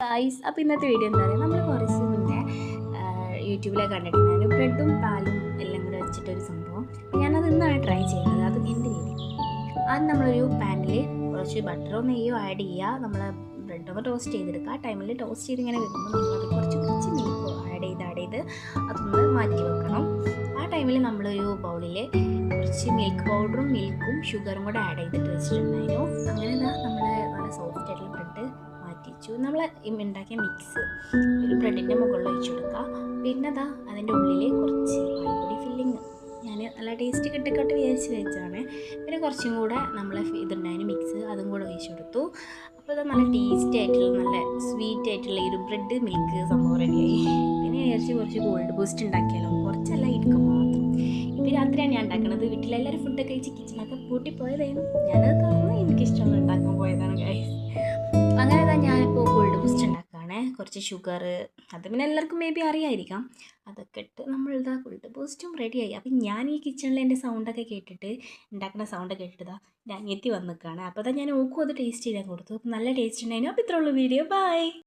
Guys, അപ്പോൾ ഇന്നത്തെ video എന്താ പറയുക, നമ്മൾ കുറച്ച് മുന്നേ യൂട്യൂബിലൊക്കെ കണ്ടിട്ടുണ്ടായിരുന്നു ബ്രെഡും പാലും എല്ലാം കൂടെ വെച്ചിട്ടൊരു സംഭവം. അപ്പോൾ ഞാനത് ഇന്നാണ് ട്രൈ ചെയ്യുന്നത്. അത് എൻ്റെ രീതി. ആദ്യം നമ്മളൊരു പാനിൽ കുറച്ച് ബട്ടറോ നെയ്യോ ആഡ് ചെയ്യുക. നമ്മൾ ബ്രെഡൊന്ന് ടോസ്റ്റ് ചെയ്തെടുക്കുക. ആ ടൈമിൽ ടോസ്റ്റ് ചെയ്ത് ഇങ്ങനെ വരുമ്പോൾ നമ്മളത് കുറച്ച് മിൽക്ക് ആഡ് ചെയ്ത് അതൊന്ന് മാറ്റി വെക്കണം. ആ ടൈമിൽ നമ്മളൊരു ബൗളിൽ കുറച്ച് മിൽക്ക് പൗഡറും മിൽക്കും ഷുഗറും കൂടെ ആഡ് ചെയ്തിട്ട് വെച്ചിട്ടുണ്ടായിരുന്നു. അങ്ങനെ നമ്മൾ നല്ല സോഫ്റ്റ് ആയിട്ടുള്ള ബ്രെഡ് മാറ്റിച്ചു. നമ്മൾ ഉണ്ടാക്കിയ മിക്സ് ഒരു ബ്രെഡിൻ്റെ മുകളിൽ ഒഴിച്ചു കൊടുക്കുക. പിന്നെ അതിൻ്റെ ഉള്ളിൽ കുറച്ച് പാൽപ്പൊടി ഫില്ലിങ് ഞാൻ നല്ല ടേസ്റ്റ് കിട്ടിക്കോട്ട് വിചാരിച്ച് വെച്ചാണ്. പിന്നെ കുറച്ചും കൂടെ നമ്മൾ ഇതുണ്ടായിരുന്നു മിക്സ്, അതും കൂടെ ഒഴിച്ചു കൊടുത്തു. അപ്പോൾ ഇത് നല്ല ടേസ്റ്റി ആയിട്ടുള്ള നല്ല സ്വീറ്റ് ആയിട്ടുള്ള ഒരു ബ്രെഡ് മിൽക്ക് സംഭവം റെഡിയായി. പിന്നെ വിചാരിച്ച് കുറച്ച് ഗോൾഡ് ബൂസ്റ്റ് ഉണ്ടാക്കിയാലോ, കുറച്ചല്ല ഇരിക്കും മാത്രം. ഇപ്പോൾ രാത്രിയാണ് ഞാൻ ഉണ്ടാക്കുന്നത്. വീട്ടിലെല്ലാവരും ഫുഡൊക്കെ കഴിച്ച് കിച്ചണൊക്കെ പൂട്ടിപ്പോയതായിരുന്നു. ഞാനത് തുറന്ന് എനിക്കിഷ്ടമുള്ള ഉണ്ടാക്കാൻ പോയതാണ് ഗൈസ്. അങ്ങനെ ഞാനിപ്പോൾ ഗോൾഡ് ബൂസ്റ്റ് ഉണ്ടാക്കുകയാണ്. കുറച്ച് ഷുഗർ, അത് പിന്നെ എല്ലാവർക്കും മേ ബി അറിയായിരിക്കാം. അതൊക്കെ ഇട്ട് നമ്മളിതാ ഗോൾഡ് ബൂസ്റ്റും റെഡിയായി. അപ്പം ഞാൻ ഈ കിച്ചണിൽ എൻ്റെ സൗണ്ടൊക്കെ കേട്ടിട്ട്, ഉണ്ടാക്കുന്ന സൗണ്ടൊക്കെ കേട്ടിട്ട് ഞാൻ അനിയത്തി വന്ന് നിൽക്കുകയാണ്. അപ്പോൾ ഞാൻ ഓക്കും അത് ടേസ്റ്റ് ചെയ്യാൻ കൊടുത്തു. അപ്പം നല്ല ടേസ്റ്റ് ഉണ്ടായിരുന്നു. അപ്പോൾ ഇത്രയുള്ളൂ വീഡിയോ. ബൈ.